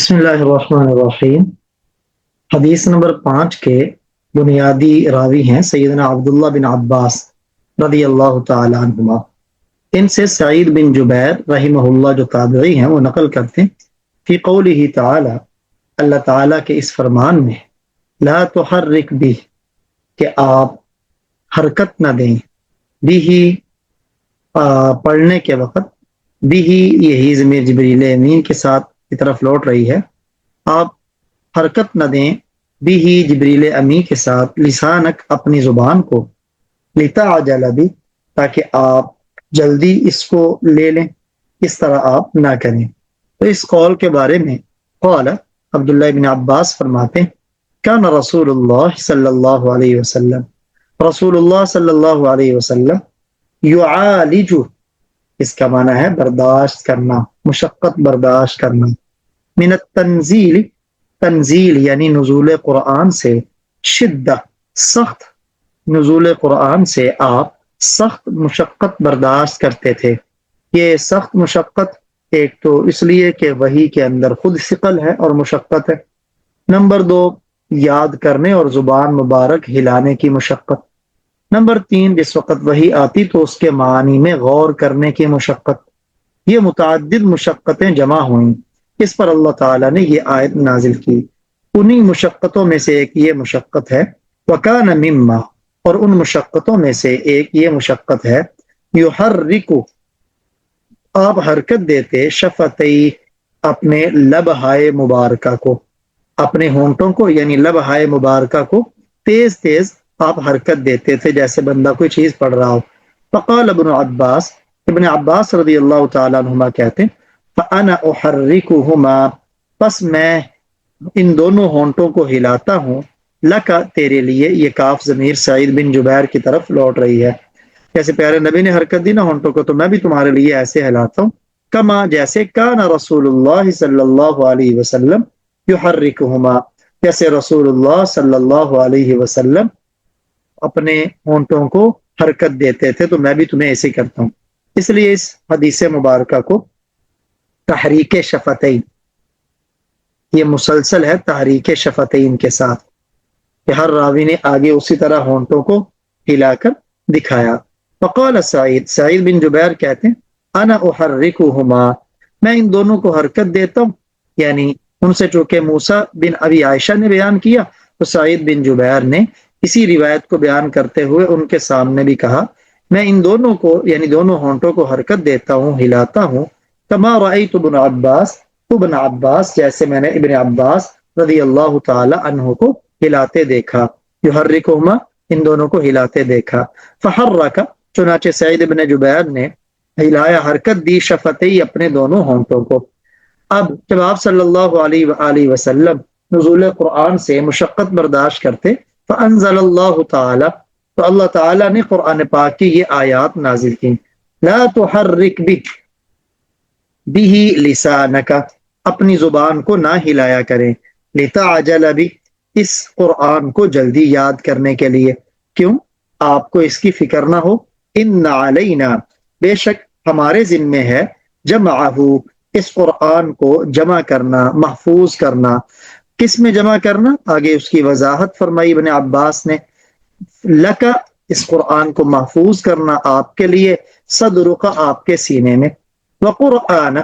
بسم اللہ الرحمن الرحیم۔ حدیث نمبر 5 کے بنیادی راوی ہیں سیدنا عبداللہ بن عباس رضی اللہ تعالی عنہما۔ ان سے سعید بن جبیر رحمہ اللہ جو تابعی ہیں وہ نقل کرتے ہیں فی قولہ تعالی، اللہ تعالیٰ کے اس فرمان میں، لا تحرک بھی، کہ آپ حرکت نہ دیں، بھی پڑھنے کے وقت، بھی یہی ضمیر جبریل امین کے ساتھ کی طرف لوٹ رہی ہے، آپ حرکت نہ دیں بھی جبریل امی کے ساتھ، لسانک اپنی زبان کو، لتعجل بھی تاکہ آپ جلدی اس کو لے لیں، اس طرح آپ نہ کریں۔ تو اس قول کے بارے میں قال عبداللہ بن عباس فرماتے ہیں، کان رسول اللہ صلی اللہ علیہ وسلم، رسول اللہ صلی اللہ علیہ وسلم، یعالج، اس کا معنی ہے برداشت کرنا، مشقت برداشت کرنا، من التنزیل، تنزیل یعنی نزول قرآن سے، شدہ سخت، نزول قرآن سے آپ سخت مشقت برداشت کرتے تھے۔ یہ سخت مشقت ایک تو اس لیے کہ وحی کے اندر خود ثقل ہے اور مشقت ہے، نمبر 2 یاد کرنے اور زبان مبارک ہلانے کی مشقت، نمبر 3 جس وقت وحی آتی تو اس کے معنی میں غور کرنے کی مشقت۔ یہ متعدد مشقتیں جمع ہوئیں، اس پر اللہ تعالیٰ نے یہ آیت نازل کی۔ انہی مشقتوں میں سے ایک یہ مشقت ہے، وَكَانَ مِمَّا، اور ان مشقتوں میں سے ایک یہ مشقت ہے، یحرک، آپ حرکت دیتے، شفتئی، اپنے لبہائے مبارکہ کو، اپنے ہونٹوں کو یعنی لبہائے مبارکہ کو تیز تیز آپ حرکت دیتے تھے جیسے بندہ کوئی چیز پڑھ رہا ہو۔ فقال ابن عباس، ابن عباس رضی اللہ تعالیٰ عنہما کہتے ہیں، فَأَنَا أُحَرِّكُهُمَا، پس میں ان دونوں ہونٹوں کو ہلاتا ہوں، لکا، تیرے لیے، یہ کاف ضمیر سعید بن جبیر کی طرف لوٹ رہی ہے، جیسے پیارے نبی نے حرکت دی نا ہونٹوں کو، تو میں بھی تمہارے لیے ایسے ہلاتا ہوں، کما، جیسے کان رسول اللہ صلی اللہ علیہ وسلم یحرکہما، جیسے رسول اللہ صلی اللہ علیہ وسلم اپنے ہونٹوں کو حرکت دیتے تھے، تو میں بھی تمہیں ایسے کرتا ہوں۔ اس لیے اس حدیث مبارکہ کو تحریک شفتین، یہ مسلسل ہے تحریک شفتین کے ساتھ، کہ ہر راوی نے آگے اسی طرح ہونٹوں کو ہلا کر دکھایا۔ فقال سعید، سعید بن جبیر کہتے ہیں، انا احرکہما، میں ان دونوں کو حرکت دیتا ہوں، یعنی ان سے چونکہ موسیٰ بن ابی عائشہ نے بیان کیا تو سعید بن جبیر نے اسی روایت کو بیان کرتے ہوئے ان کے سامنے بھی کہا، میں ان دونوں کو یعنی دونوں ہونٹوں کو حرکت دیتا ہوں، ہلاتا ہوں، کما رأیت ابن عباس، ابن عباس، جیسے میں نے ابن عباس رضی اللہ تعالی عنہ کو ہلاتے دیکھا، یحرکہما، ان دونوں کو ہلاتے دیکھا۔ فحرک، چنانچہ سعید بن جبیر نے ہلایا، حرکت دی، شفتئی، اپنے دونوں ہونٹوں کو۔ اب جب آپ صلی اللہ علیہ وآلہ وسلم نزول قرآن سے مشقت برداشت کرتے، فانزل اللہ تعالی، تو اللہ تعالیٰ نے قرآن پاک کی یہ آیات نازل کی، لا تحرک بھی لسانک، اپنی زبان کو نہ ہلایا کریں، لتعجل بھی، اس قرآن کو جلدی یاد کرنے کے لیے، کیوں؟ آپ کو اس کی فکر نہ ہو، ان علینا، بے شک ہمارے ذمے ہے، جمعہ، اس قرآن کو جمع کرنا، محفوظ کرنا۔ کس میں جمع کرنا؟ آگے اس کی وضاحت فرمائی ابن عباس نے، لکا، اس قرآن کو محفوظ کرنا آپ کے لیے، صدرک، آپ کے سینے میں، وقرآن،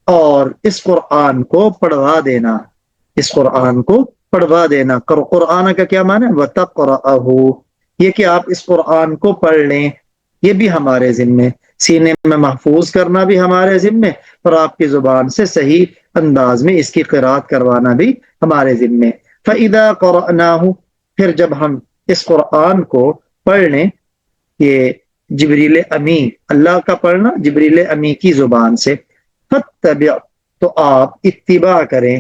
اور اس قرآن کو پڑھوا دینا، اس قرآن کو پڑھوا دینا۔ قرآن کا کیا معنی ہے؟ وَتَقْرَأَهُ، یہ کہ آپ اس قرآن کو پڑھ لیں، یہ بھی ہمارے ذمے، سینے میں محفوظ کرنا بھی ہمارے ذمے، اور آپ کی زبان سے صحیح انداز میں اس کی قرات کروانا بھی ہمارے ذمے۔ فَإِذَا قَرَأْنَاهُ، پھر جب ہم اس قرآن کو پڑھ لیں، یہ جبریل امی، اللہ کا پڑھنا جبریل امی کی زبان سے، فَاتَّبِعْ، تو آپ اتباع کریں،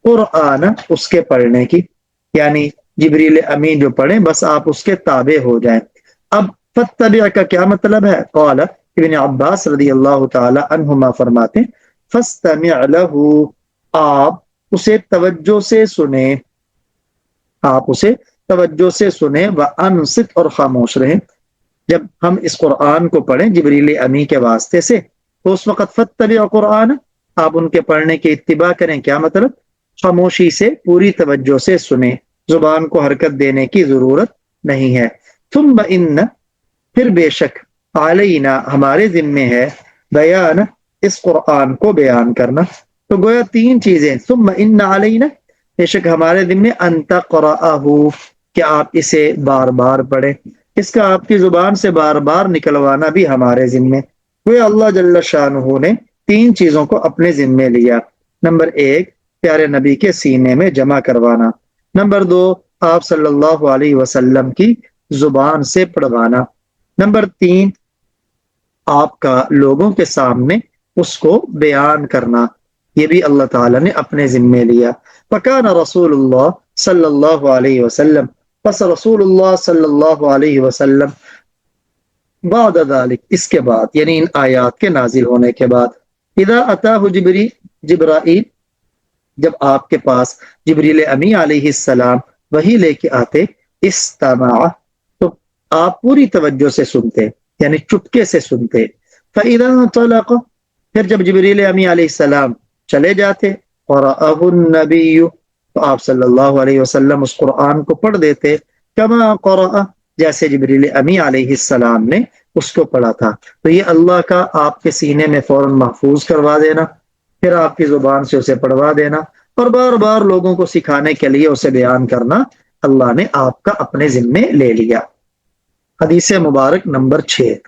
قرآن، اس کے پڑھنے کی، یعنی جبریل امی جو پڑھیں بس آپ اس کے تابع ہو جائیں۔ اب فَاتَّبِعْ کا کیا مطلب ہے؟ قال ابن عباس رضی اللہ تعالی عنہما فرماتے ہیں، فَاسْتَمِعْ لَهُ، آپ اسے توجہ سے سنیں، آپ اسے توجہ سے سنیں، وَأَنصِتْ، اور خاموش رہیں۔ جب ہم اس قرآن کو پڑھیں جبریل امی کے واسطے سے، تو اس وقت فَاتَّبِعْ قرآن، آپ ان کے پڑھنے کی اتباع کریں. کیا مطلب؟ خاموشی سے پوری توجہ سے سنیں, زبان کو حرکت دینے کی ضرورت نہیں ہے. ثم ان پھر بے شک علینا ہمارے ذمے ہے بیان اس قرآن کو بیان کرنا. تو گویا تین چیزیں, ثم ان علینا بے شک ہمارے ذمے ان تقرأہ کہ آپ اسے بار بار پڑھیں, اس کا آپ کی زبان سے بار بار نکلوانا بھی ہمارے ذمے. گویا اللہ جل شانہ نے تین چیزوں کو اپنے ذمے لیا. نمبر ایک, پیارے نبی کے سینے میں جمع کروانا. نمبر دو, آپ صلی اللہ علیہ وسلم کی زبان سے پڑھوانا. نمبر تین, آپ کا لوگوں کے سامنے اس کو بیان کرنا. یہ بھی اللہ تعالیٰ نے اپنے ذمے لیا. فکان رسول اللہ صلی اللہ علیہ وسلم, پس رسول اللہ صلی اللہ علیہ وسلم بعد ذلك اس کے بعد یعنی ان آیات کے نازل ہونے کے بعد, اذا اتاہ جبرائیل جب آپ کے پاس جبریل امی علیہ السلام وہی لے کے آتے, استمع تو آپ پوری توجہ سے سنتے یعنی چپکے سے سنتے. فاذا انطلق پھر جب جبریل امی علیہ السلام چلے جاتے, قرأہ النبی تو آپ صلی اللہ علیہ وسلم اس قرآن کو پڑھ دیتے, کما قرأ جیسے جبریل امی علیہ السلام نے اس کو پڑھا تھا. تو یہ اللہ کا آپ کے سینے میں فوراً محفوظ کروا دینا, پھر آپ کی زبان سے اسے پڑھوا دینا, اور بار بار لوگوں کو سکھانے کے لیے اسے بیان کرنا اللہ نے آپ کا اپنے ذمے لے لیا. حدیث مبارک نمبر 6,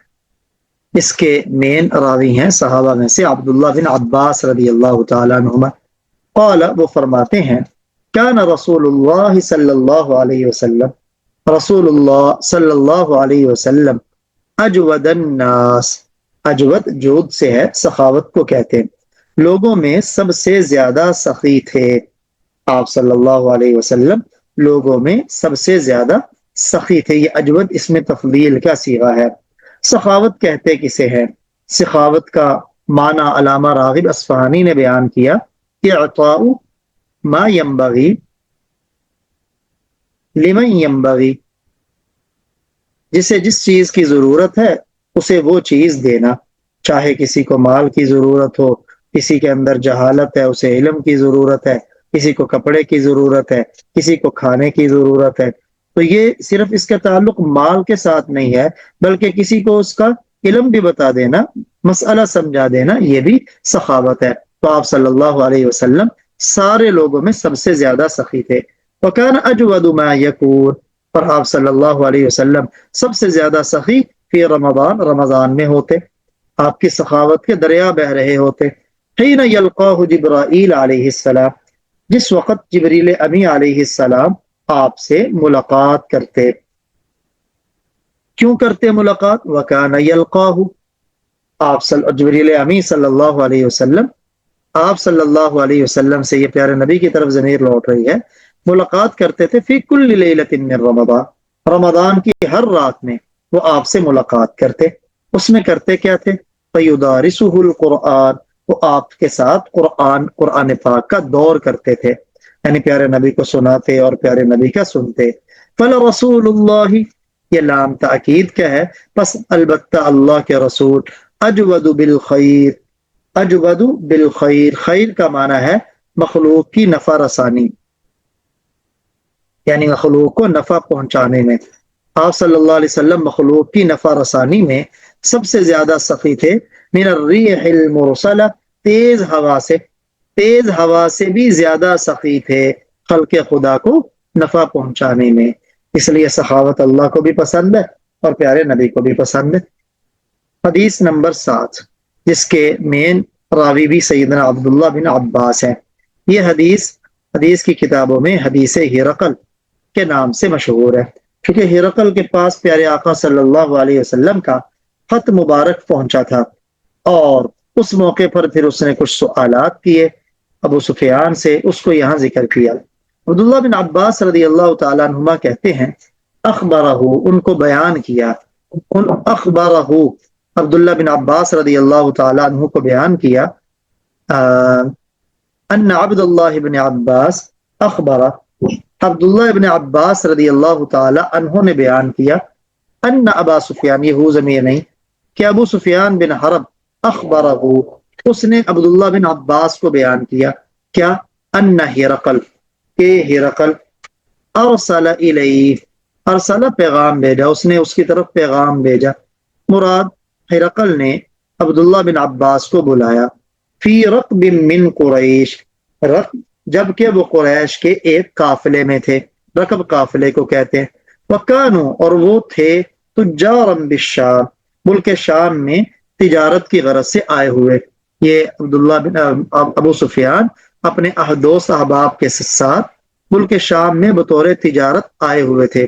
اس کے مین راوی ہیں صحابہ میں سے عبداللہ بن عباس رضی اللہ تعالیٰ عنہما. قال وہ فرماتے ہیں, کان رسول اللہ صلی اللہ علیہ وسلم رسول اللہ صلی اللہ علیہ وسلم اجود الناس, اجود جود سے ہے, سخاوت کو کہتے ہیں, لوگوں میں سب سے زیادہ سخی تھے. آپ صلی اللہ علیہ وسلم لوگوں میں سب سے زیادہ سخی تھے. یہ اجود اس میں تفضیل کا صیغہ ہے. سخاوت کہتے کسے ہیں؟ سخاوت کا معنی علامہ راغب اصفہانی نے بیان کیا کہ اعطاء ما ينبغي لمن ينبغي, جسے جس چیز کی ضرورت ہے اسے وہ چیز دینا. چاہے کسی کو مال کی ضرورت ہو, کسی کے اندر جہالت ہے اسے علم کی ضرورت ہے, کسی کو کپڑے کی ضرورت ہے, کسی کو کھانے کی ضرورت ہے. تو یہ صرف اس کا تعلق مال کے ساتھ نہیں ہے, بلکہ کسی کو اس کا علم بھی بتا دینا, مسئلہ سمجھا دینا, یہ بھی سخاوت ہے. تو آپ صلی اللہ علیہ وسلم سارے لوگوں میں سب سے زیادہ سخی تھے. وَكَانَ أَجْوَدُ مَا يَكُونُ, اور آپ صلی اللہ علیہ وسلم سب سے زیادہ سخی فی رمضان, رمضان میں ہوتے. آپ کی سخاوت کے دریا بہ رہے ہوتے. حین یلقاہ جبرائیل علیہ السلام, جس وقت جبریل امی علیہ السلام آپ سے ملاقات کرتے. کیوں کرتے ملاقات؟ وَكَانَ يَلْقَاهُ, آپ جبریل امی صلی اللہ علیہ وسلم آپ صلی اللہ علیہ وسلم سے, یہ پیارے نبی کی طرف ضمیر لوٹ رہی ہے, ملاقات کرتے تھے فی کل لیلۃ من رمضان, رمضان کی ہر رات میں وہ آپ سے ملاقات کرتے. اس میں کرتے کیا تھے؟ فیدارسہ القرآن, وہ آپ کے ساتھ قرآن پاک کا دور کرتے تھے, یعنی پیارے نبی کو سناتے اور پیارے نبی کا سنتے. فلرسول اللہ, یہ لام تاکید کیا ہے؟ پس البتہ اللہ کے رسول, اجود بالخیر, اجود بالخیر, خیر کا معنی ہے مخلوق کی نفع رسانی, یعنی مخلوق کو نفع پہنچانے میں. آپ صلی اللہ علیہ وسلم مخلوق کی نفع رسانی میں سب سے زیادہ سخی تھے. من الریح المرسلہ, تیز ہوا سے, تیز ہوا سے بھی زیادہ سخی تھے خلق خدا کو نفع پہنچانے میں. اس لیے سخاوت اللہ کو بھی پسند ہے اور پیارے نبی کو بھی پسند ہے. حدیث نمبر 7, جس کے مین راوی بھی سیدنا عبداللہ بن عباس ہیں. یہ حدیث کی کتابوں میں حدیث ہرقل کے نام سے مشہور ہے, کیونکہ ہرقل کے پاس پیارے آقا صلی اللہ علیہ وسلم کا خط مبارک پہنچا تھا, اور اس موقع پر پھر اس نے کچھ سوالات کیے ابو سفیان سے, اس کو یہاں ذکر کیا. عبداللہ بن عباس رضی اللہ تعالیٰ عنہما کہتے ہیں, اخبرہ, ان کو بیان کیا, اخبرہ, عبداللہ بن عباس رضی اللہ تعالیٰ عنہ کو بیان کیا, ان عبداللہ بن عباس اخبرہ, عبداللہ ابن عباس رضی اللہ تعالی عنہ نے بیان کیا, ان ابا سفیان, یہ ہو ضمیر نہیں, کہ ابو سفیان بن حرب اخبرہ, اس نے عبداللہ بن عباس کو بیان کیا کیا ان ہرقل کہ ہرقل ارسل الیہ ارسل پیغام بھیجا، اس نے اس کی طرف پیغام بھیجا، مراد ہرقل نے عبداللہ بن عباس کو بلایا، فی رقب من قریش، رقب جبکہ وہ قریش کے ایک قافلے میں تھے، رقب قافلے کو کہتے ہیں، وکانو اور وہ تھے تجارا بالشام، ملک شام میں تجارت کی غرض سے آئے ہوئے۔ یہ عبداللہ بن ابو سفیان اپنے دوست احباب کے ساتھ ملک شام میں بطور تجارت آئے ہوئے تھے۔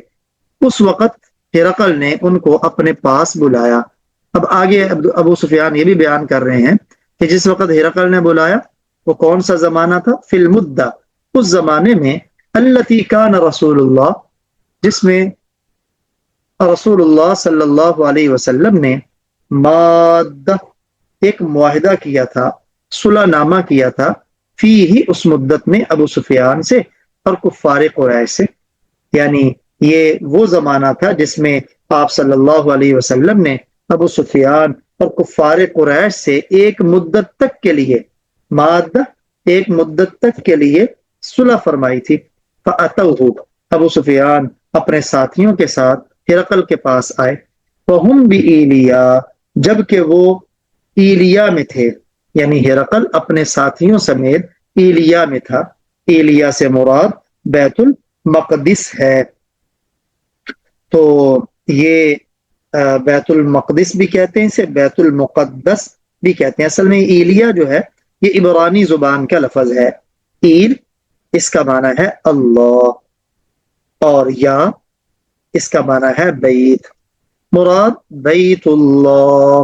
اس وقت ہرقل نے ان کو اپنے پاس بلایا۔ اب آگے ابو سفیان یہ بھی بیان کر رہے ہیں کہ جس وقت ہرقل نے بلایا وہ کون سا زمانہ تھا؟ فی المدہ، اس زمانے میں، التی کان رسول اللہ، جس میں رسول اللہ صلی اللہ علیہ وسلم نے مادہ ایک معاہدہ کیا تھا، صلح نامہ کیا تھا، فی ہی اس مدت میں ابو سفیان سے اور کفار قریش سے، یعنی یہ وہ زمانہ تھا جس میں آپ صلی اللہ علیہ وسلم نے ابو سفیان اور کفار قریش سے ایک مدت تک کے لیے مادہ ایک مدت تک کے لیے صلح فرمائی تھی۔ فأتوہ، ابو سفیان اپنے ساتھیوں کے ساتھ ہرقل کے پاس آئے، وہم بإیلیا، جبکہ وہ ایلیا میں تھے، یعنی ہرقل اپنے ساتھیوں سمیت ایلیا میں تھا۔ ایلیا سے مراد بیت المقدس ہے۔ تو یہ بیت المقدس بھی کہتے ہیں، اسے بیت المقدس بھی کہتے ہیں۔ اصل میں ایلیا جو ہے یہ عبرانی زبان کا لفظ ہے۔ ایل اس کا معنی ہے اللہ، اور یا اس کا معنی ہے بیت، مراد بیت اللہ،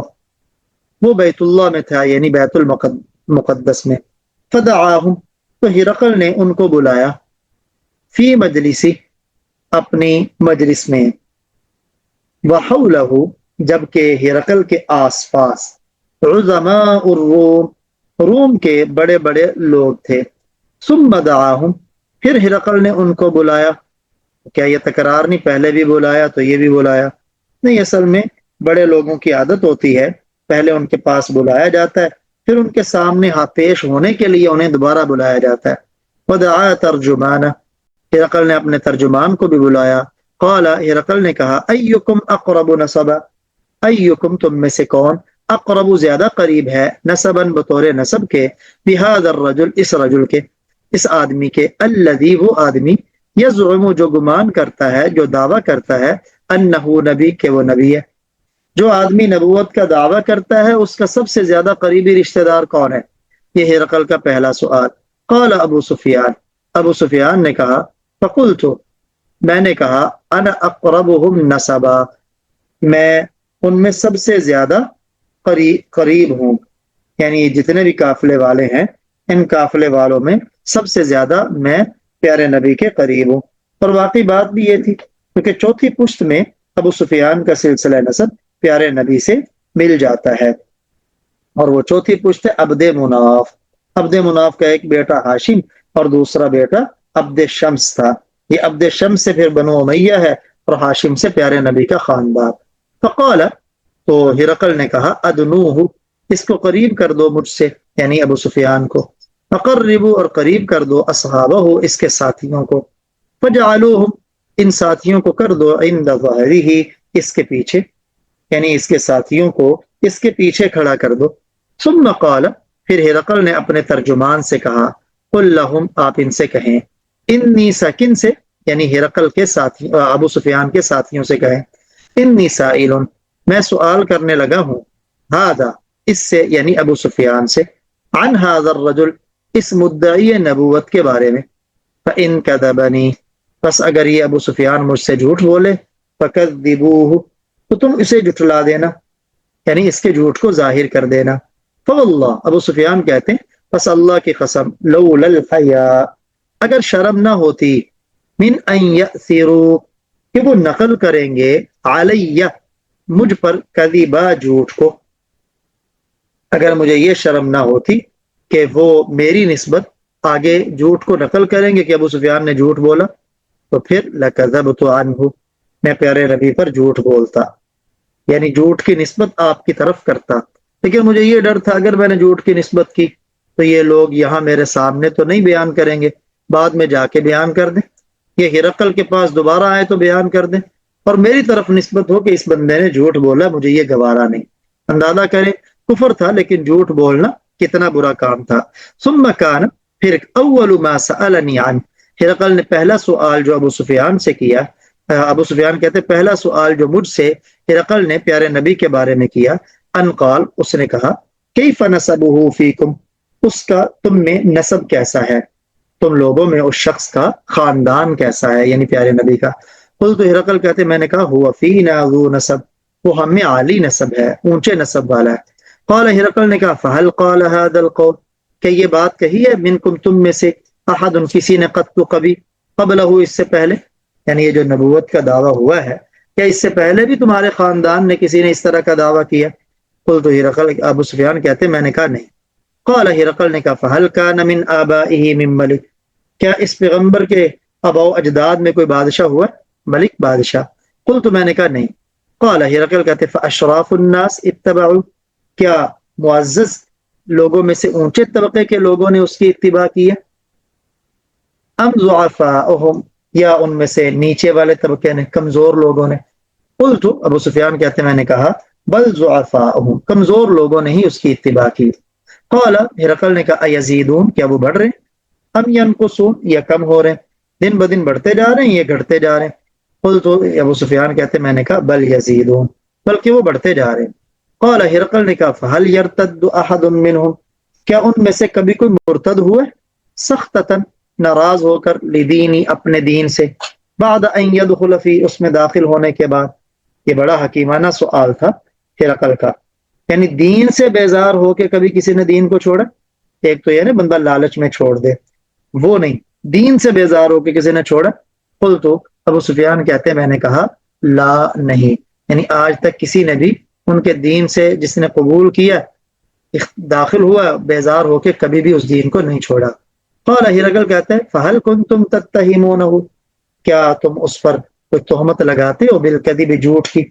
وہ بیت اللہ میں تھا، یعنی بیت المقدس میں۔ فدعاہم، تو ہرقل نے ان کو بلایا، فی مجلسی، اپنی مجلس میں، وحولہ، جبکہ ہرقل کے آس پاس، عظماء الروم، روم کے بڑے بڑے لوگ تھے۔ ثم دعاہم، پھر ہرقل نے ان کو بلایا۔ کیا یہ تکرار نہیں؟ پہلے بھی بلایا تو یہ بھی بلایا؟ نہیں، اصل میں بڑے لوگوں کی عادت ہوتی ہے پہلے ان کے پاس بلایا جاتا ہے، پھر ان کے سامنے پیش ہونے کے لیے انہیں دوبارہ بلایا جاتا ہے۔ ودعا ترجمانہ، ہرقل نے اپنے ترجمان کو بھی بلایا۔ قال، ہرقل نے کہا، ایکم اقرب نسبا، ایکم تم میں سے کون، اقرب زیادہ قریب ہے، نسبا بطور نسب کے، بہذا الرجل اس رجل کے، اس آدمی کے، الذی وہ آدمی، یزعم جو گمان کرتا ہے، جو دعویٰ کرتا ہے، انہ نبی کہ وہ نبی ہے۔ جو آدمی نبوت کا دعویٰ کرتا ہے اس کا سب سے زیادہ قریبی رشتہ دار کون ہے؟ یہ ہرقل کا پہلا سوال۔ قال ابو سفیان، ابو سفیان نے کہا، فقلت، میں نے کہا، انا اقربهم نسبا، میں ان میں سب سے زیادہ قریب ہوں، یعنی جتنے بھی قافلے والے ہیں ان قافلے والوں میں سب سے زیادہ میں پیارے نبی کے قریب ہوں۔ اور واقعی بات بھی یہ تھی، کیونکہ چوتھی پشت میں ابو سفیان کا سلسلہ نسب پیارے نبی سے مل جاتا ہے، اور وہ چوتھی پشت ہے عبد مناف۔ عبد مناف کا ایک بیٹا ہاشم اور دوسرا بیٹا عبد شمس تھا۔ یہ عبد شمس سے پھر بنو امیہ ہے، اور ہاشم سے پیارے نبی کا خاندان۔ فقال، تو ہرقل نے کہا، ادنوہ، اس کو قریب کر دو مجھ سے، یعنی ابو سفیان کو، اقربوا، اور قریب کر دو، اصحابہ، اس کے ساتھیوں کو، فجعلوہم، ان ساتھیوں کو کر دو، عند ظہرہ، اس کے پیچھے، یعنی اس کے ساتھیوں کو اس کے پیچھے کھڑا کر دو۔ ثم قال، پھر ہرقل نے اپنے ترجمان سے کہا، قل لہم، آپ ان سے کہیں، انی ساکن سے، یعنی ہرقل کے ساتھی ابو سفیان کے ساتھیوں سے کہیں، انی سائل، میں سوال کرنے لگا ہوں، ہذا، اس سے، یعنی ابو سفیان سے، عن هذا الرجل، اس مدعی نبوت کے بارے میں، فإن کذبنی، پس اگر یہ ابو سفیان مجھ سے جھوٹ بولے، فکذبوہ، تو تم اسے جھٹلا دینا، یعنی اس کے جھوٹ کو ظاہر کر دینا۔ فواللہ، ابو سفیان کہتے ہیں، پس اللہ کی قسم، لولا الحیاء، اگر شرم نہ ہوتی، من ان یأثروا، کہ وہ نقل کریں گے، علیہ، مجھ پر، کذبا، جھوٹ کو، اگر مجھے یہ شرم نہ ہوتی کہ وہ میری نسبت آگے جھوٹ کو نقل کریں گے کہ ابو سفیان نے جھوٹ بولا، تو پھر لکذبت عنہ، میں پیارے نبی پر جھوٹ بولتا، یعنی جھوٹ کی نسبت آپ کی طرف کرتا، لیکن مجھے یہ ڈر تھا اگر میں نے جھوٹ کی نسبت کی تو یہ لوگ یہاں میرے سامنے تو نہیں بیان کریں گے، بعد میں جا کے بیان کر دیں، یہ ہرقل کے پاس دوبارہ آئے تو بیان کر دیں اور میری طرف نسبت ہو کہ اس بندے نے جھوٹ بولا، مجھے یہ گوارا نہیں۔ اندازہ کریں کفر تھا لیکن جھوٹ بولنا کتنا برا کام تھا۔ ثم کان، پھر اول ما سألنی عن، ہرقل نے پہلا سوال جو ابو سفیان سے کیا، ابو سفیان کہتے پہلا سوال جو مجھ سے ہرقل نے پیارے نبی کے بارے میں کیا، ان قال، اس نے کہا کیف نسبہ فیکم، اس کا تم میں نسب کیسا ہے، تم لوگوں میں اس شخص کا خاندان کیسا ہے، یعنی پیارے نبی کا۔ قلت، ہرقل کہتے میں نے کہا ہوا فینا ذو نسب، وہ ہم میں عالی نسب ہے، اونچے نسب والا ہے۔ قال، ہرقل نے کہا فہل قال هذا القول، کہ یہ بات کہی ہے منکم، تم میں سے احد، کسی نے قط کبھی، قبلہ، اس سے پہلے، یعنی یہ جو نبوت کا دعویٰ ہوا ہے کیا اس سے پہلے بھی تمہارے خاندان نے کسی نے اس طرح کا دعویٰ کیا؟ قلت، ہرقل، ابو سفیان کہتے میں نے کہا نہیں۔ قال، ہرقل نے کہا فہل کان من آبائہ من ملک، کیا اس پیغمبر کے آباء و اجداد میں کوئی بادشاہ ہوا، ملک بادشاہ؟ قلت، میں نے کہا نہیں۔ قال، ہرقل کہتے فاشراف الناس اتبعوا، کیا معزز لوگوں میں سے اونچے طبقے کے لوگوں نے اس کی اتباع کی ہے، ام ضعفاءہم، یا ان میں سے نیچے والے طبقے نے، کمزور لوگوں نے؟ قلت، ابو سفیان کہتے میں نے کہا بل ضعفاءہم، کمزور لوگوں نے ہی اس کی اتباع کی۔ قال، ہرقل نے کہا ایزیدون، کیا وہ بڑھ رہے ہیں، ام ینقصون، یا کم ہو رہے ہیں، دن بدن بڑھتے جا رہے ہیں یا گھٹتے جا رہے ہیں؟ قلت، ابو سفیان کہتے میں نے کہا بل یزیدون، بلکہ وہ بڑھتے جا رہے ہیں۔ قال، ہرقل نے کہا فہل یرتد احد منہم، کیا ان میں سے کبھی کوئی مرتد ہوا ہے، سختتاً، ناراض ہو کر، لدینی، اپنے دین سے، بعد ان یدخل فی، اس میں داخل ہونے کے بعد؟ یہ بڑا حکیمانہ سوال تھا ہرقل کا، یعنی دین سے بیزار ہو کے کبھی کسی نے دین کو چھوڑا؟ ایک تو یہ نا بندہ لالچ میں چھوڑ دے، وہ نہیں، دین سے بیزار ہو کے کسی نے چھوڑا؟ قلت، ابو سفیان کہتے میں نے کہا لا، نہیں، یعنی آج تک کسی نے بھی ان کے دین سے، جس نے قبول کیا، داخل ہوا، بیزار ہو کے کبھی بھی اس دین کو نہیں چھوڑا۔ قال، ہرقل کہتے ہیں فہل کنتم تتہمونہ، کیا تم اس پر کوئی تہمت لگاتے ہو، بالکذب، جھوٹ کی،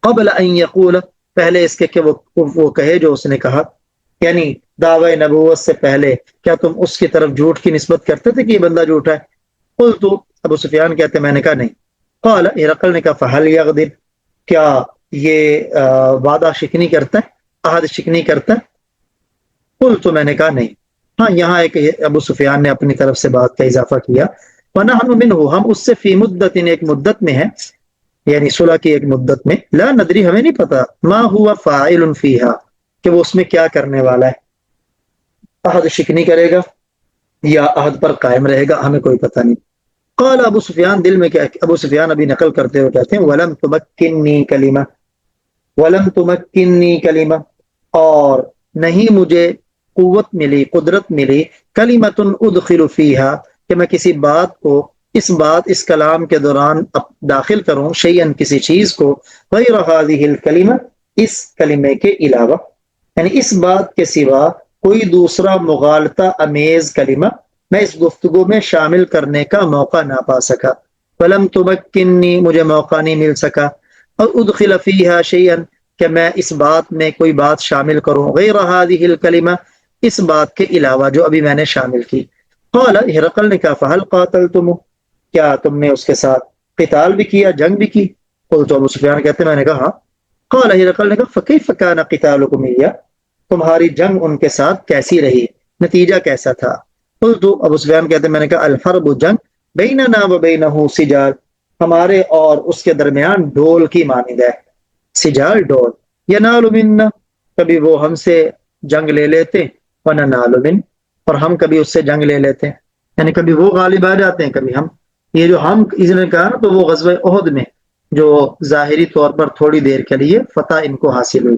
قبل ان یقول، پہلے اس کے کہ وہ کہے جو اس نے کہا، یعنی دعوی نبوت سے پہلے کیا تم اس کی طرف جھوٹ کی نسبت کرتے تھے کہ یہ بندہ جھوٹا ہے؟ قلت، ابو سفیان کہتے میں نے کہا نہیں۔ قال، ہرقل نے کہا فہل یغدر، کیا یہ وعدہ شکنی کرتا ہے، عہد شکنی کرتا ہے؟ قلت، میں نے کہا نہیں۔ ہاں، یہاں ایک ابو سفیان نے اپنی طرف سے بات کا اضافہ کیا، وَنَحْنُ مِنْهُ، ہم اس سے فی مدت، ایک مدت میں ہیں، یعنی صلح کی ایک مدت میں، لا ندری، ہمیں نہیں پتا، ما ہوا فاعل فیہا، کہ وہ اس میں کیا کرنے والا ہے، عہد شکنی کرے گا یا عہد پر قائم رہے گا، ہمیں کوئی پتہ نہیں۔ قال، ابو سفیان دل میں کیا، ابو سفیان ابھی نقل کرتے ہوئے کہتے ہیں وَلَمْ تُمَكِّنِّي كَلِمَةً، وَلَمْ تُمَكِّنِّي كَلِمَةً، اور نہیں مجھے قوت ملی، قدرت ملی، کلمۃ ادخل فیہا، کہ میں کسی بات کو، اس کلام کے دوران داخل کروں، شیئن، کسی چیز کو، غیر ہذہ الکلمہ، اس کلمے کے علاوہ، یعنی اس بات کے سوا کوئی دوسرا مغالطہ امیز کلمہ میں اس گفتگو میں شامل کرنے کا موقع نہ پا سکا۔ فلم تمکنی، مجھے موقع نہیں مل سکا، اور ادخل فیہا شیئن، کہ میں اس بات میں کوئی بات شامل کروں، غیر ہذہ الکلمہ، اس بات کے علاوہ جو ابھی میں نے شامل کی۔ قال، ہرقل نے کہا فہل قاتلتم، کیا تم نے اس کے ساتھ قتال بھی کیا، جنگ بھی کی؟ قلت، ابو سفیان کہتے ہیں میں نے کہا ہاں۔ قال، ہرقل نے کہا فکیف کان قتالکم ایہ، تمہاری جنگ ان کے ساتھ کیسی رہی، نتیجہ کیسا تھا؟ قلت، ابو سفیان کہتے ہیں میں نے کہا الحرب، جنگ، بیننا و بینہ سجال، ہمارے اور اس کے درمیان ڈول کی مانند ہے، سجال، ڈول، ینال منا، کبھی وہ ہم سے جنگ لے لیتے، وننال من، اور ہم کبھی اس سے جنگ لے لیتے ہیں، یعنی کبھی وہ غالب آ جاتے ہیں کبھی ہم۔ یہ جو ہم، اس نے کہا نا، تو وہ غزوہ احد میں جو ظاہری طور پر تھوڑی دیر کے لیے فتح ان کو حاصل ہوئی۔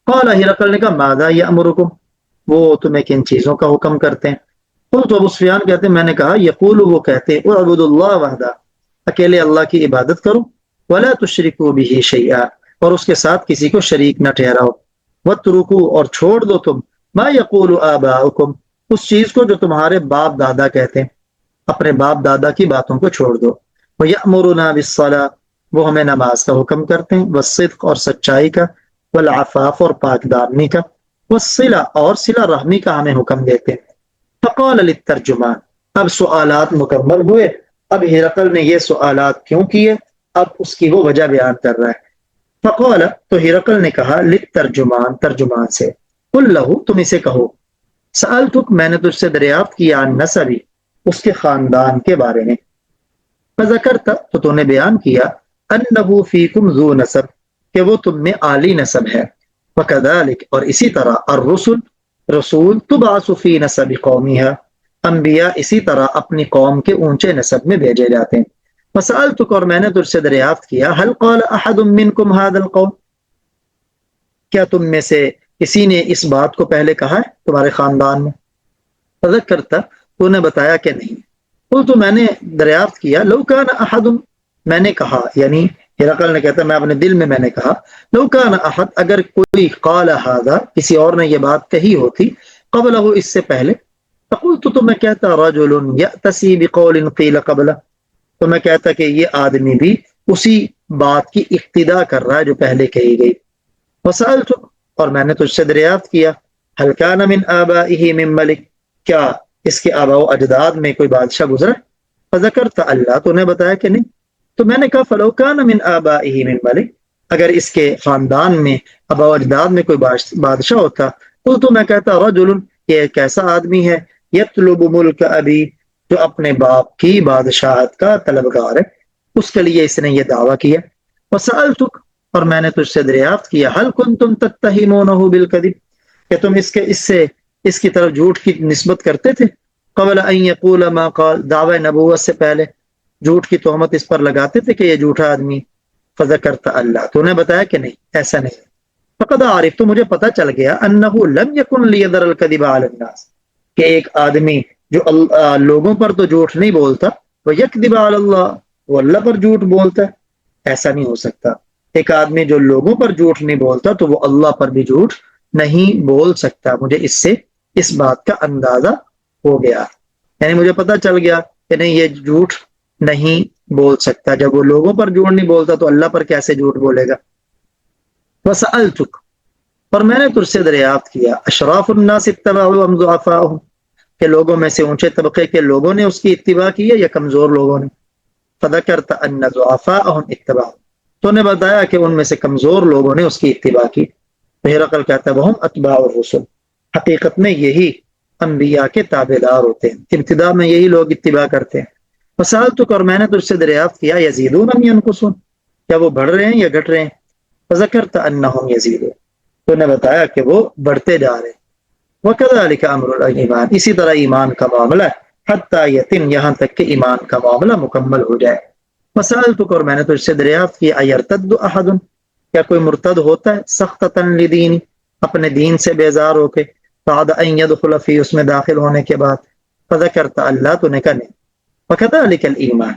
قال، ہرقل نے کہا ماذا یأمرکم، وہ تمہیں کن چیزوں کا حکم کرتے ہیں؟ قلت، ابو سفیان کہتے ہیں میں نے کہا یقول، وہ کہتے اعبد اللہ وحدہ، اکیلے اللہ کی عبادت کرو، ولا تشرکوا بہ شیئا، اور اس کے ساتھ کسی کو شریک نہ ٹھہراؤ، واترکوا، اور چھوڑ دو تم، ما یقول آباؤکم، اس چیز کو جو تمہارے باپ دادا کہتے ہیں، اپنے باپ دادا کی باتوں کو چھوڑ دو، وَيَأْمُرُنَا بِالصَّلَاةِ، وہ ہمیں نماز کا حکم کرتے ہیں، والصدق، اور سچائی کا، والعفاف اور پاک دامنی کا، والصلہ اور صلہ رحمی کا ہمیں حکم دیتے ہیں۔ فقال للترجمان، اب سوالات مکمل ہوئے، اب ہرقل نے یہ سوالات کیوں کیے، اب اس کی وہ وجہ بیان کر رہا ہے۔ فقال، تو ہرقل نے کہا، للترجمان، ترجمان سے، قل لہو، تم اسے کہو، سألتک، میں نے تجھ سے دریافت کیا، عن نسبی، اس کے خاندان کے بارے میں، فذکرت، تو نے بیان کیا، انہ فیکم ذو نسب، کہ وہ تم میں عالی نسب ہے، وکذالک، اور اسی طرح، الرسل، رسول، تبعث فی نسب قومیہا، انبیاء اسی طرح اپنی قوم کے اونچے نسب میں بھیجے جاتے ہیں۔ وسألتک، اور میں نے تجھ سے دریافت کیا، هل قال احد منکم هذا القول، کیا تم میں سے کسی نے اس بات کو پہلے کہا ہے تمہارے خاندان میں؟ فذکرت، تو نے بتایا کہ نہیں۔ تو میں نے دریافت کیا، لو کان احد، میں نے کہا، یعنی ہرقل نے کہتا میں اپنے دل میں نے کہا، لو کان احد، اگر کوئی قال هذا، کسی اور نے یہ بات کہی ہوتی، قبلہ، اس سے پہلے، فقلت، تو میں کہتا، رجل یأتسی بقول قیل قبلہ، تو میں کہتا کہ یہ آدمی بھی اسی بات کی اقتدا کر رہا ہے جو پہلے کہی گئی۔ وسألت، اور میں نے تجھ سے دریافت کیا، هل كان من آبائه من ملک، کیا اس کے آباء و اجداد میں کوئی بادشاہ گزرا؟ فذکرت، اللہ، تو نے بتایا کہ نہیں۔ تو میں نے کہا، فلو كان من آبائه من ملک، اگر اس کے خاندان میں آباء و اجداد میں کوئی بادشاہ ہوتا، تو میں کہتا، رجل، یہ ایک ایسا آدمی ہے، یطلب ملک ابی، جو اپنے باپ کی بادشاہت کا طلبگار ہے، اس کے لیے اس نے یہ دعویٰ کیا۔ وسألتک، اور میں نے تجھ سے دریافت کیا، هل کنتم تتہمونہ بالکذب، کہ تم اس کی طرف جھوٹ کی نسبت کرتے تھے، قبل ان یقول ما قال، دعوی نبوت سے پہلے جھوٹ کی تہمت اس پر لگاتے تھے کہ یہ جھوٹا آدمی۔ فذکرت، اللہ، تو نے بتایا کہ نہیں، ایسا نہیں۔ فقد عرفت، تو مجھے پتہ چل گیا، انہ لم یکن لیذر الکذب علی الناس، کہ ایک آدمی جو لوگوں پر تو جھوٹ نہیں بولتا، وہ یکذب علی اللہ، وہ اللہ پر جھوٹ بولتا ہے، ایسا نہیں ہو سکتا۔ ایک آدمی جو لوگوں پر جھوٹ نہیں بولتا تو وہ اللہ پر بھی جھوٹ نہیں بول سکتا۔ مجھے اس سے اس بات کا اندازہ ہو گیا، یعنی مجھے پتہ چل گیا کہ نہیں، یہ جھوٹ نہیں بول سکتا، جب وہ لوگوں پر جھوٹ نہیں بولتا تو اللہ پر کیسے جھوٹ بولے گا۔ وسألتک، اور میں نے تجھ سے دریافت کیا، اشراف الناس اتبعوا ام ضعفاءهم، کہ لوگوں میں سے اونچے طبقے کے لوگوں نے اس کی اتباع کی ہے یا کمزور لوگوں نے؟ فذکرت ان ضعفاءهم اتبعوا، تو نے بتایا کہ ان میں سے کمزور لوگوں نے اس کی اتباع کی۔ ہرقل کہتا ہے، وہم اتباع الرسل، حقیقت میں یہی انبیاء کے تابع دار ہوتے ہیں، ابتدا میں یہی لوگ اتباع کرتے ہیں۔ وسألتک، اور میں نے تجھ سے دریافت کیا، یزیدون ام ینقصون، کیا وہ بڑھ رہے ہیں یا گھٹ رہے ہیں؟ فذکرت انہم یزیدون، تو نے بتایا کہ وہ بڑھتے جا رہے ہیں۔ وکذالک امر الایمان، اسی طرح ایمان کا معاملہ ہے، حتی یتم، یہاں تک کہ ایمان کا معاملہ مکمل ہو جائے۔ وسألتک، اور میں نے تجھ سے دریافت کی، ایرتد احد، کیا کوئی مرتد ہوتا ہے، سخطۃ لدین، اپنے دین سے بیزار ہو کے، بعد ان یدخل فی، اس میں داخل ہونے کے بعد۔ فذکرت، اللہ، تو نے کہا نہیں۔ وکذالک الایمان،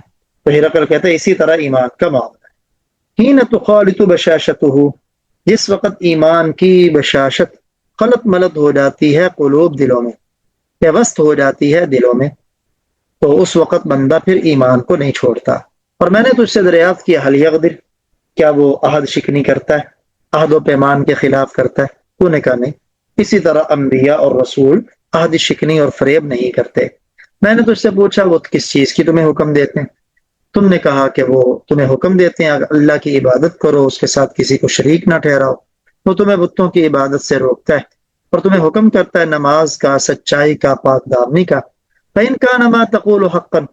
تو ہرقل کہتا ہے اسی طرح ایمان کا معاملہ ہے، حین تخالط بشاشتہ، جس وقت ایمان کی بشاشت خلط ملط ہو جاتی ہے قلوب، دلوں میں، پیوست ہو جاتی ہے دلوں میں، تو اس وقت بندہ پھر ایمان کو نہیں چھوڑتا۔ اور میں نے تجھ سے دریافت کیا، حل یغدر، کیا وہ عہد شکنی کرتا ہے، عہد و پیمان کے خلاف کرتا ہے؟ تو نے کہا نہیں۔ اسی طرح انبیاء اور رسول عہد شکنی اور فریب نہیں کرتے۔ میں نے تجھ سے پوچھا، وہ کس چیز کی تمہیں حکم دیتے ہیں؟ تم نے کہا کہ وہ تمہیں حکم دیتے ہیں اللہ کی عبادت کرو، اس کے ساتھ کسی کو شریک نہ ٹھہراؤ۔ وہ تمہیں بتوں کی عبادت سے روکتا ہے اور تمہیں حکم کرتا ہے نماز کا، سچائی کا، پاک دامنی کا۔ فَإِنْ كَانَ مَا تَقُولُ حَقًّا،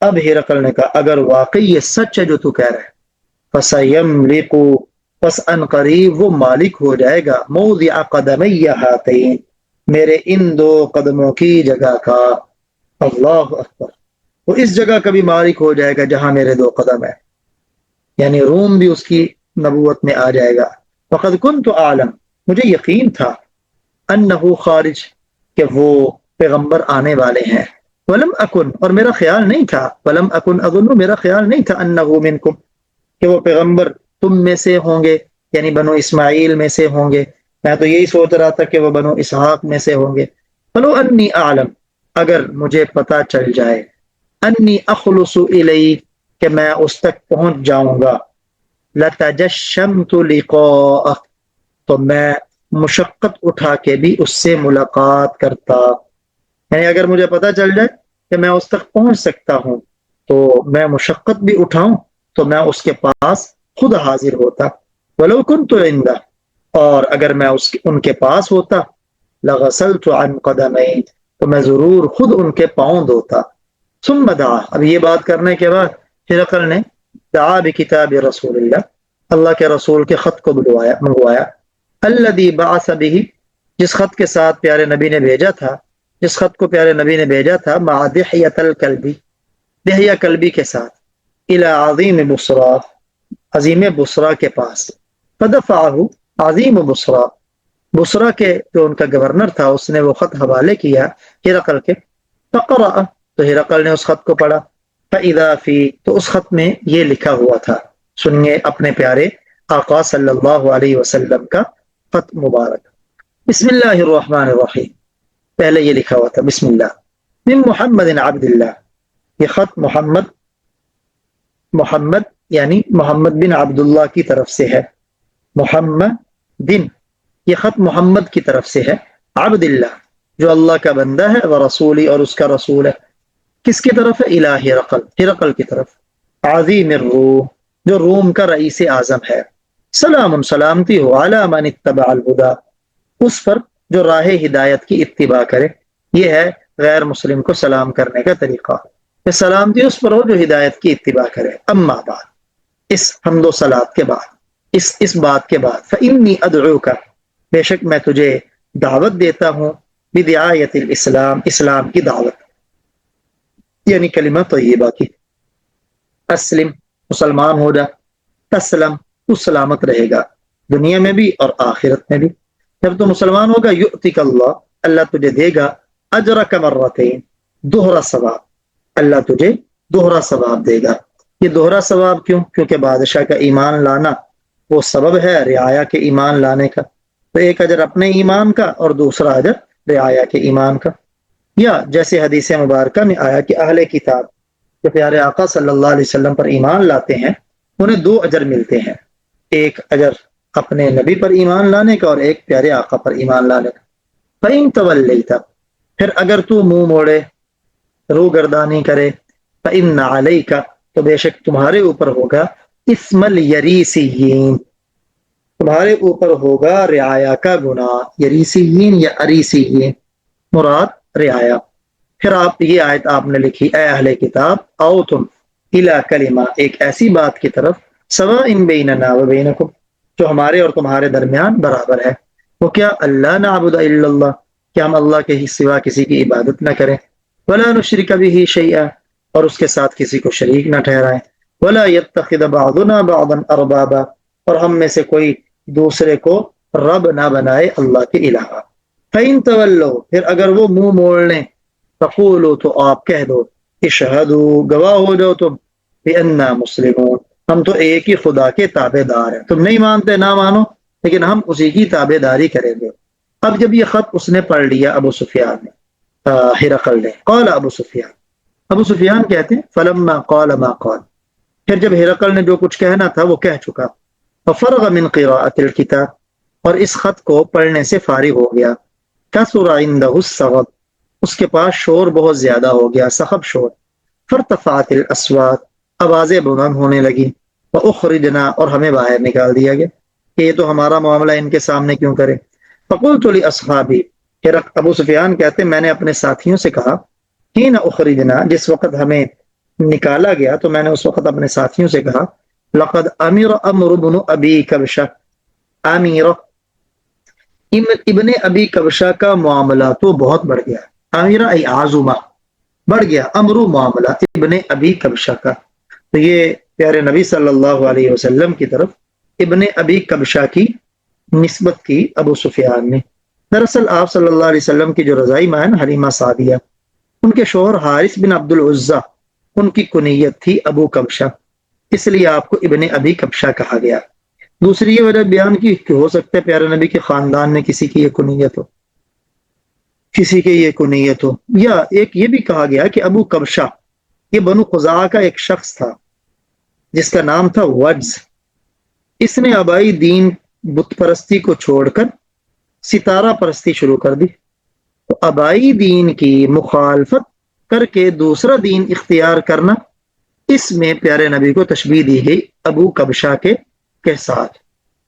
اب ہرقل نے کہا، اگر واقعی یہ سچ ہے جو تو کہہ رہا ہے، فَسَيَمْلِكُ، پس ان قریب وہ مالک ہو جائے گا، موضع قدمی ہاتین، میرے ان دو قدموں کی جگہ کا۔ اللہ اکبر، وہ اس جگہ کا بھی مالک ہو جائے گا جہاں میرے دو قدم ہے، یعنی روم بھی اس کی نبوت میں آ جائے گا۔ فقد كنت اعلم، مجھے یقین تھا، انہ خارج، کہ وہ پیغمبر آنے والے ہیں، ولم اکن، اور میرا خیال نہیں تھا، ولم اکن اظن، میرا خیال نہیں تھا، انہ منکم، کہ وہ پیغمبر تم میں سے ہوں گے، یعنی بنو اسماعیل میں سے ہوں گے۔ میں تو یہی سوچ رہا تھا کہ وہ بنو اسحاق میں سے ہوں گے۔ فلو انی اعلم، اگر مجھے پتا چل جائے، انی اخلص الی، کہ میں اس تک پہنچ جاؤں گا، لتجشمت لقاءک، تو میں مشقت اٹھا کے بھی اس سے ملاقات کرتا، یعنی اگر مجھے پتہ چل جائے کہ میں اس تک پہنچ سکتا ہوں تو میں مشقت بھی اٹھاؤں تو میں اس کے پاس خود حاضر ہوتا، ولو كنت عنده، اور اگر میں ان کے پاس ہوتا، لغسلت عن قدمي، تو میں ضرور خود ان کے پاؤں دھوتا۔ ثم دعا، اب یہ بات کرنے کے بعد ہرقل نے دعا بکتاب رسول اللہ کے رسول کے خط کو منگوایا، الذي بعث به، جس خط کے ساتھ پیارے نبی نے بھیجا تھا، جس خط کو پیارے نبی نے بھیجا تھا، مع دحیۃ الکلبی، دحیہ کلبی کے ساتھ، الى عظیم بصرا، عظیم بصرا کے پاس، فدفعہ، عظیم بصرا، بصرا کے جو ان کا گورنر تھا، اس نے وہ خط حوالے کیا ہرقل کے، فقرأ، تو ہرقل نے اس خط کو پڑھا، فإذا فی، تو اس خط میں یہ لکھا ہوا تھا، سنیے اپنے پیارے آقا صلی اللہ علیہ وسلم کا خط مبارک، بسم اللہ الرحمن الرحیم، پہلے یہ لکھا ہوا تھا بسم اللہ، من محمد عبد اللہ، یہ خط محمد یعنی محمد بن عبداللہ کی طرف سے ہے، محمد بن، یہ خط محمد کی طرف سے ہے، عبد اللہ، جو اللہ کا بندہ ہے، ورسولی، اور اس کا رسول ہے، کس کی طرف ہے؟ الہ ہرقل، ہرقل کی طرف، عظیم الروم، جو روم کا رئیس اعظم ہے، سلام، سلامتی ہو، علی من اتبع الہدی، اس پر جو راہ ہدایت کی اتباع کرے، یہ ہے غیر مسلم کو سلام کرنے کا طریقہ، کہ سلامتی اس پر ہو جو ہدایت کی اتباع کرے، اما بعد، اس حمد و صلات کے بعد، اس بات کے بعد، فإنی ادعوک، بے شک میں تجھے دعوت دیتا ہوں، بدعایت الاسلام، اسلام کی دعوت، یعنی کلمہ طیبہ کی، اسلم، مسلمان ہو جا، تسلم، تو سلامت رہے گا دنیا میں بھی اور آخرت میں بھی، جب تو مسلمان ہوگا، یؤتک اللہ، اللہ تجھے دے گا، اجرک مرتین، دوہرا ثواب، اللہ تجھے دوہرا ثواب دے گا، یہ دوہرا ثواب کیوں؟ کیونکہ بادشاہ کا ایمان لانا وہ سبب ہے رعایا کے ایمان لانے کا، تو ایک اجر اپنے ایمان کا اور دوسرا اجر رعایا کے ایمان کا، یا جیسے حدیث مبارکہ میں آیا کہ اہل کتاب جو پیارے آقا صلی اللہ علیہ وسلم پر ایمان لاتے ہیں انہیں 2 اجر ملتے ہیں، ایک اجر اپنے نبی پر ایمان لانے کا اور ایک پیارے آقا پر ایمان لانے کا، فَإِن تَوَلَّيْتَ، پھر اگر تو منہ موڑے، روگردانی کرے، فَإِنَّ عَلَيْكَ، تو بے شک تمہارے اوپر ہوگا، اسم الیریسیین، تمہارے اوپر ہوگا رعایا کا گناہ، یریسیین یا اریسیین، مراد رعایا۔ پھر آپ یہ آیت آپ نے لکھی، اے اہل کتاب، آؤ تم الی کلمہ، ایک ایسی بات کی طرف، سواء بیننا و بینکم، جو ہمارے اور تمہارے درمیان برابر ہے، وہ کیا؟ اللہ نعبد الا اللہ، کہ ہم اللہ کے ہی سوا کسی کی عبادت نہ کریں، ولا نشرک به شیئا، اور اس کے ساتھ کسی کو شریک نہ ٹھہرائیں، ولا یتخذ بعضنا بعضا اربابا، اور ہم میں سے کوئی دوسرے کو رب نہ بنائے اللہ کے علاوہ، فَإِن تَوَلَّوْا، پھر اگر وہ منہ موڑ لیں، فَقُولُوا، تو آپ کہہ دو، اشہدوا، گواہ ہو جاؤ تم، بِأَنَّا مُسْلِمُونَ، ہم تو ایک ہی خدا کے تابع دار ہیں، تم نہیں مانتے نہ مانو، لیکن ہم اسی کی تابع داری کریں گے۔ اب جب یہ خط اس نے پڑھ لیا ابو سفیان نے، ہرقل نے، قال ابو سفیان کہتے ہیں، فلما قال ما قال، پھر جب ہرقل نے جو کچھ کہنا تھا وہ کہہ چکا، ففرغ من قراءة الكتاب، اور اس خط کو پڑھنے سے فارغ ہو گیا، کثر عنده الصخب، اس کے پاس شور بہت زیادہ ہو گیا، صخب شور، فارتفعت الاصوات، آوازیں بلند ہونے لگی، واخرجنا، اور ہمیں باہر نکال دیا گیا کہ یہ تو ہمارا معاملہ ان کے سامنے کیوں کرے، فقلت لاصحابی، ابو سفیان کہتے میں نے اپنے ساتھیوں سے کہا، حین اخرجنا، جس وقت ہمیں نکالا گیا تو میں نے اس وقت اپنے ساتھیوں سے کہا، لقد امیر امر بن ابی کبشہ، امیر ابن ابی کبشہ کا معاملہ تو بہت بڑھ گیا، امیر ای عظمہ، بڑھ گیا، امرو معاملہ ابن ابی کبشہ کا، تو یہ پیارے نبی صلی اللہ علیہ وسلم کی طرف ابن ابی کبشہ کی نسبت کی ابو سفیان نے۔ دراصل آپ صلی اللہ علیہ وسلم کی جو رضائی ماں ہے نا، حلیمہ سعدیہ، ان کے شوہر حارث بن عبد العزہ، ان کی کنیت تھی ابو کبشہ، اس لیے آپ کو ابن ابی کبشہ کہا گیا۔ دوسری یہ وجہ بیان کی کہ ہو سکتا ہے پیارے نبی کے خاندان میں کسی کی یہ کنیت ہو، کسی کے یہ کنیت ہو، یا ایک یہ بھی کہا گیا کہ ابو کبشہ یہ بنو خزاعہ کا ایک شخص تھا جس کا نام تھا وجز، اس نے آبائی دین بت پرستی کو چھوڑ کر ستارہ پرستی شروع کر دی۔ تو آبائی دین کی مخالفت کر کے دوسرا دین اختیار کرنا، اس میں پیارے نبی کو تشبیہ دی گئی ابو کبشہ کے ساتھ۔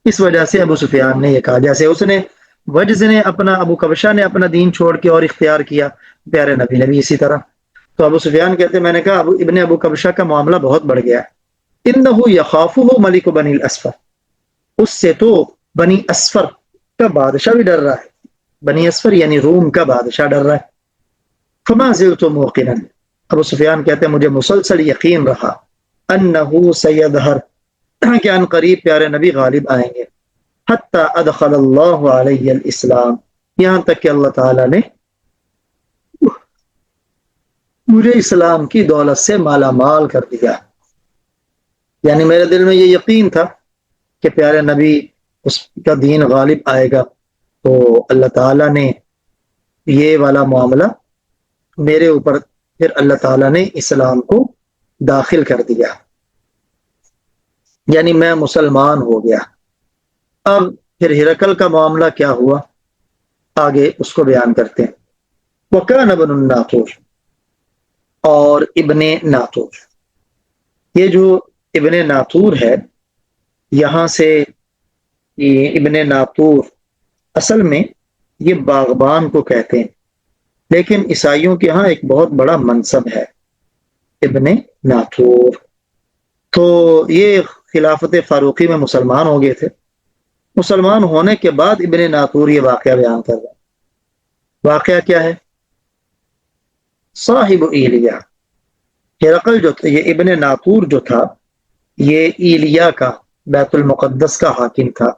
اس وجہ سے ابو سفیان نے یہ کہا، جیسے اس نے وجز نے اپنا، ابو کبشہ نے اپنا دین چھوڑ کے اور اختیار کیا، پیارے نبی نے بھی اسی طرح۔ تو ابو سفیان کہتے ہیں میں نے کہا ابن ابو کبشہ کا معاملہ بہت بڑھ گیا ہے، انہ یخافہ ملک بنی الاسفر، اس سے تو بنی اسفر کا بادشاہ بھی ڈر رہا ہے، بنی اسفر یعنی روم کا بادشاہ ڈر رہا ہے۔ فما زلت موقنا، ابو سفیان کہتے ہیں مجھے مسلسل یقین رہا، انہ سیظہر، کہ ان قریب پیارے نبی غالب آئیں گے، حتی ادخل اللہ علیہ الاسلام، یہاں تک کہ اللہ تعالیٰ نے مجھے اسلام کی دولت سے مالا مال کر دیا۔ یعنی میرے دل میں یہ یقین تھا کہ پیارے نبی اس کا دین غالب آئے گا، تو اللہ تعالیٰ نے یہ والا معاملہ میرے اوپر، پھر اللہ تعالیٰ نے اسلام کو داخل کر دیا، یعنی میں مسلمان ہو گیا۔ اب پھر ہرقل کا معاملہ کیا ہوا آگے اس کو بیان کرتے ہیں۔ وَكَانَ ابن الناطور، اور ابن ناطور، یہ جو ابن ناطور ہے، یہاں سے یہ ابن ناطور اصل میں یہ باغبان کو کہتے ہیں، لیکن عیسائیوں کے ہاں ایک بہت بڑا منصب ہے ابن ناطور۔ تو یہ خلافت فاروقی میں مسلمان ہو گئے تھے، مسلمان ہونے کے بعد ابن ناطور یہ واقعہ بیان کر رہے ہیں۔ واقعہ کیا ہے؟ صاحب ایلیا، ہرقل جو تھا، یہ ابن ناطور جو تھا یہ ایلیا کا، بیت المقدس کا حاکم تھا،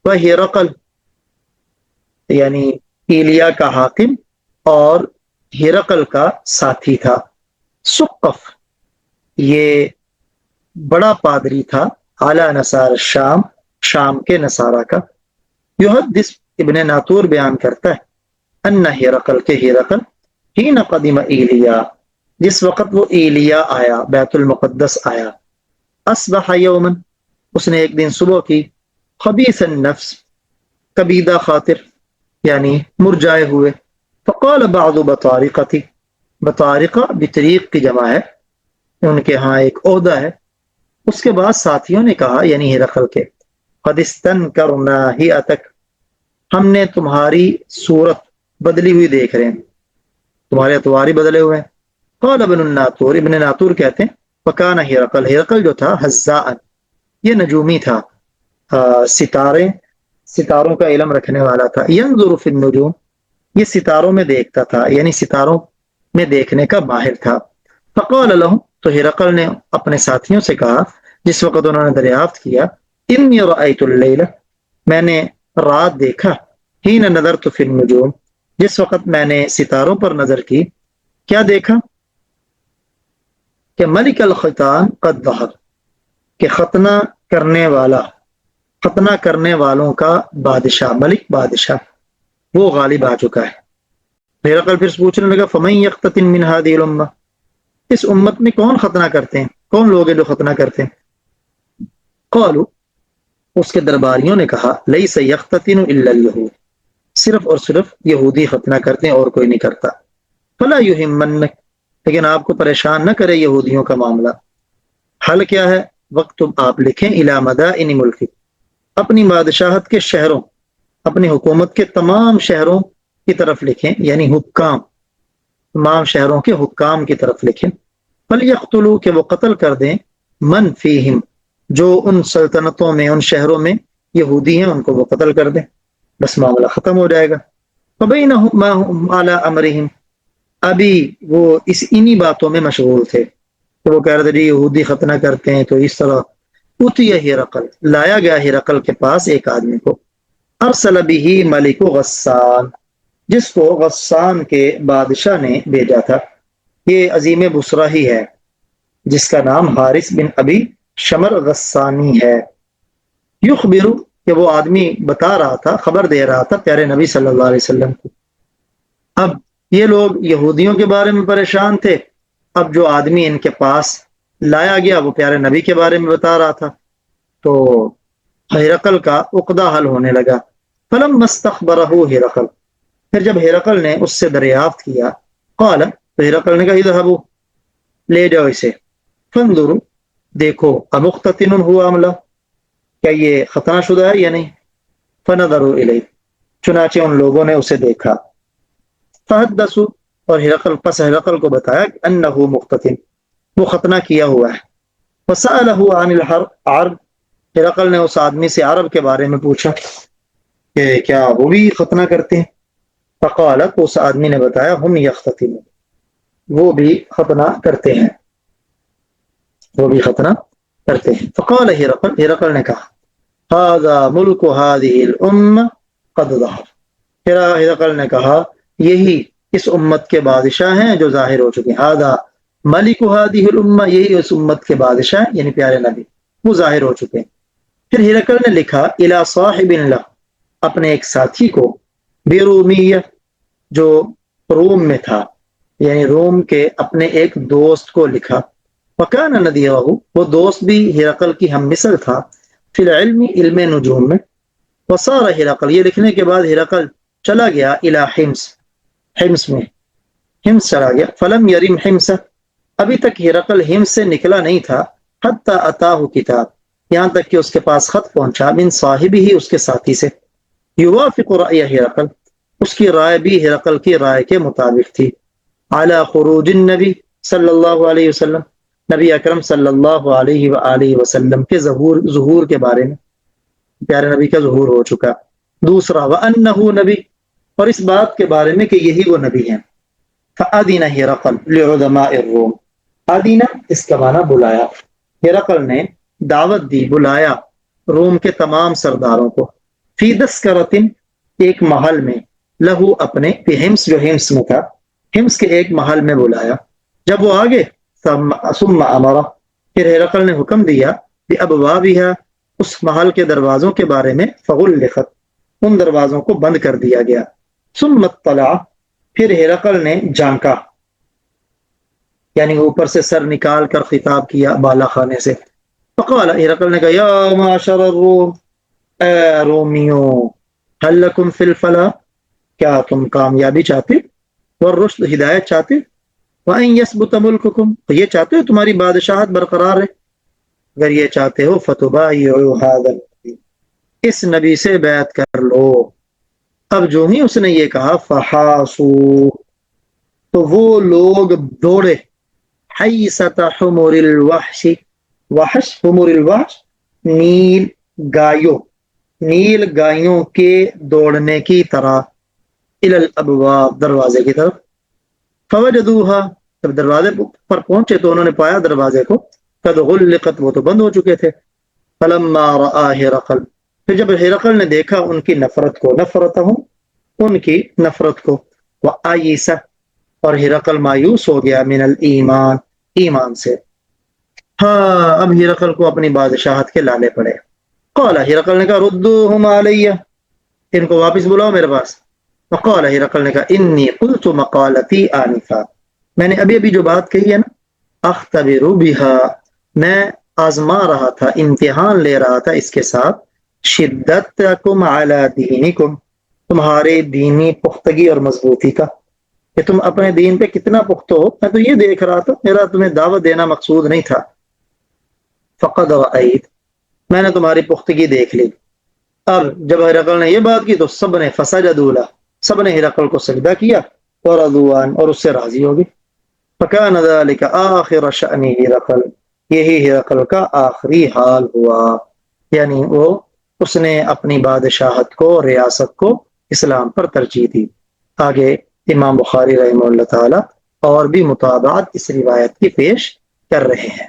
وہ ہرقل یعنی ایلیا کا حاکم اور ہرقل کا ساتھی تھا۔ سقف یہ بڑا پادری تھا، اعلیٰ نصار الشام، شام کے نصارہ کا۔ یحدث، ابن ناطور بیان کرتا ہے، ان ہرقل کے ہرقل حین قدم ایلیا، جس وقت وہ ایلیا آیا، بیت المقدس آیا، اصبح یوما، اس نے ایک دن صبح کی، خبیث النفس، کبیدہ خاطر یعنی مرجائے ہوئے، فقال بعض بطارقتی، بطارقہ بطریق کی جمع ہے، ان کے ہاں ایک عہدہ ہے۔ اس کے بعد ساتھیوں نے کہا، یعنی ہرقل کے، قد استنکرنا ہیئتک، ہم نے تمہاری صورت بدلی ہوئی دیکھ رہے ہیں، تمہارے اطوار بدلے ہوئے ہیں۔ قال ابن الناطور، ابن ناطور کہتے ہیں، وکان ہرقل، ہرقل جو تھا، حذاء، یہ نجومی تھا، ستاروں کا علم رکھنے والا تھا، ینظر فی النجوم، یہ ستاروں میں دیکھتا تھا، یعنی ستاروں میں دیکھنے کا ماہر تھا۔ فقال لهم، تو ہرقل نے اپنے ساتھیوں سے کہا جس وقت انہوں نے دریافت کیا، انی رأیت اللیل، میں نے رات دیکھا، حین نظرت فی النجوم، جس وقت میں نے ستاروں پر نظر کی، کیا دیکھا کہ ملک الختان قد ظہر، کہ ختنہ کرنے والوں کا بادشاہ، ملک بادشاہ، وہ غالب آ چکا ہے۔ ہرقل پھر پوچھنے لگا، فمن یختتن من هذه الامہ، اس امت میں کون ختنہ کرتے ہیں، کون لوگ ہیں جو ختنہ کرتے ہیں؟ قالوا، اس کے درباریوں نے کہا، لیس یختتن الا الیہود، صرف اور صرف یہودی ختنہ کرتے ہیں اور کوئی نہیں کرتا۔ فلا یہمنک، لیکن آپ کو پریشان نہ کرے یہودیوں کا معاملہ۔ حل کیا ہے؟ وقت آپ لکھیں الی مدائن ملک، اپنی بادشاہت کے شہروں، اپنی حکومت کے تمام شہروں کی طرف لکھیں، یعنی حکام، تمام شہروں کے حکام کی طرف لکھیں۔ فلیقتلوا، کہ وہ قتل کر دیں، من فیہم، جو ان سلطنتوں میں، ان شہروں میں یہودی ہیں، ان کو وہ قتل کر دیں، بس معاملہ ختم ہو جائے گا۔ فبینہم ما ہم علی امرہم، ابھی وہ انہی باتوں میں مشغول تھے، تو وہ کہہ رہے تھے یہودی ختنہ کرتے ہیں، تو اس طرح اتی ہرقل، لایا گیا ہرقل کے پاس ایک آدمی کو، ارسل به ملک غسان، جس کو غسان کے بادشاہ نے بھیجا تھا۔ یہ عظیم بصرہ ہی ہے جس کا نام حارث بن ابی شمر غسانی ہے۔ یخبر، کہ وہ آدمی بتا رہا تھا، خبر دے رہا تھا پیارے نبی صلی اللہ علیہ وسلم کو۔ اب یہ لوگ یہودیوں کے بارے میں پریشان تھے، اب جو آدمی ان کے پاس لایا گیا وہ پیارے نبی کے بارے میں بتا رہا تھا، تو ہرقل کا عقدہ حل ہونے لگا. فلما استخبرہ ہرقل، پھر جب ہرقل نے اس سے دریافت کیا، قال، تو ہرقل نے کہا اذهبوا، لے جاؤ اسے، فانظروا، دیکھو، امختتن ہوا ام لا، کیا یہ ختنہ شدہ ہے یا نہیں. فنظروا الیہ، چنانچہ ان لوگوں نے اسے دیکھا. فحدثوا، اور ہرقل کو بتایا کہ انہ مختتن، وہ ختنہ کیا ہوا ہے. فسألہ عن العرب، ہرقل نے اس آدمی سے عرب کے بارے میں پوچھا کہ کیا وہ بھی ختنہ کرتے ہیں. فقالت، اس آدمی نے بتایا، ہم یختتنون، وہ بھی ختنہ کرتے ہیں، وہ بھی ختنہ کرتے ہیں. فقال ہرقل نے کہا، هذا ملک هذه الامة قد ظهر، پھر ہرقل نے کہا، یہی اس امت کے بادشاہ ہیں جو ظاہر ہو چکے ہیں. هذا ملک هذه الامة، یہی اس امت کے بادشاہ ہیں، یعنی پیارے نبی، وہ ظاہر ہو چکے ہیں. پھر ہرقل نے لکھا الى صاحب له، اپنے ایک ساتھی کو، بیرومیہ، جو روم میں تھا، یعنی روم کے اپنے ایک دوست کو لکھا. وکان نذیرہ، وہ دوست بھی ہرقل کی ہم مثل تھا، فی العلم، علم نجوم میں. وصار ہرقل، یہ لکھنے کے بعد ہرقل چلا گیا الی حمص، حمص میں، حمص چلا گیا. فلم یرم حمص، ابھی تک ہرقل حمص سے نکلا نہیں تھا. حتی اتاہ کتاب، یہاں تک کہ اس کے پاس خط پہنچا، من صاحب ہی، اس کے ساتھی سے، یوافق رأی ہرقل، اس کی رائے بھی ہرقل کی رائے کے مطابق تھی. علی خروج النبی صلی اللہ علیہ وسلم، نبی اکرم صلی اللہ علیہ وآلہ وسلم کے ظہور کے بارے میں، پیارے نبی کا ظہور ہو چکا. دوسرا، وَأَنَّهُ نبی، اور اس بات کے بارے میں کہ یہی وہ نبی ہیں. فَأَذِنَ هرقل لِعُظَمَاءِ الروم، آدینہ اس کا معنی بلایا، ہرقل نے دعوت دی، بلایا روم کے تمام سرداروں کو. فی دسکرتن، ایک محل میں، لہو اپنے، فی حمص، جو حمص میں تھا، حمص کے ایک محل میں بلایا. جب وہ آگے، ثم امرہ، پھر ہرقل نے حکم دیا، بابوابها، اس محل کے دروازوں کے بارے میں، فغلقت، ان دروازوں کو بند کر دیا گیا. ثم اطلع، پھر ہرقل نے جھانکا، یعنی اوپر سے سر نکال کر خطاب کیا بالا خانے سے. فقال، ہرقل نے کہا، یا معاشر الروم، اے رومیوں، هل لکم فی الفلاح، کیا تم کامیابی چاہتے، والرشد، ہدایت چاہتے، وَأَن يَثْبُتَ مُلْكُكُمْ، یہ چاہتے ہو تمہاری بادشاہت برقرار ہے، اگر یہ چاہتے ہو، فَتُبَايِعُوا هَذَا النَّبِيَّ، اس نبی سے بیعت کر لو. اب جو ہی اس نے یہ کہا، فَحَاسُوا، تو وہ لوگ دوڑے، حَيْسَةَ حُمُرِ الْوَحْشِ، وحش، حمر الوحش، نیل گایوں، نیل گایوں کے دوڑنے کی طرح، الی الابواب، دروازے کی طرف. فوجدوها، جب دروازے پر پہنچے تو انہوں نے پایا دروازے کو، قد غلقت، وہ تو بند ہو چکے تھے. فلما رأى ہرقل، پھر جب ہرقل نے دیکھا ان کی نفرت کو، نفرتہم، ان کی نفرت کو، وآیس، اور ہرقل مایوس ہو گیا، من الایمان، ایمان سے. ہاں، اب ہرقل کو اپنی بادشاہت کے لالے پڑے. قال، ہرقل نے کہا، ردوہم علیہ، ان کو واپس بلاؤ میرے پاس. وقال، ہرقل نے کہا، انی قلت مقالتی آنفا، میں نے ابھی جو بات کہی ہے نا، اختبر بہا، میں آزما رہا تھا، امتحان لے رہا تھا اس کے ساتھ، شدتکم علی دینکم، تمہارے دینی پختگی اور مضبوطی کا، کہ تم اپنے دین پہ کتنا پختہ ہو. میں تو یہ دیکھ رہا تھا، میرا تمہیں دعوت دینا مقصود نہیں تھا. فقد رأیت، میں نے تمہاری پختگی دیکھ لی. اب جب ہرقل نے یہ بات کی تو سب نے فسجدوا لہ، سب نے ہرقل کو سجدہ کیا، ورضوا عنہ، اور اس سے راضی ہو گئے. فکان ذلک آخر شأن ہرقل، یہی ہرقل کا آخری حال ہوا، یعنی وہ اس نے اپنی بادشاہت کو، ریاست کو اسلام پر ترجیح دی. آگے امام بخاری رحمہ اللہ تعالی اور بھی مطابعات اس روایت کی پیش کر رہے ہیں.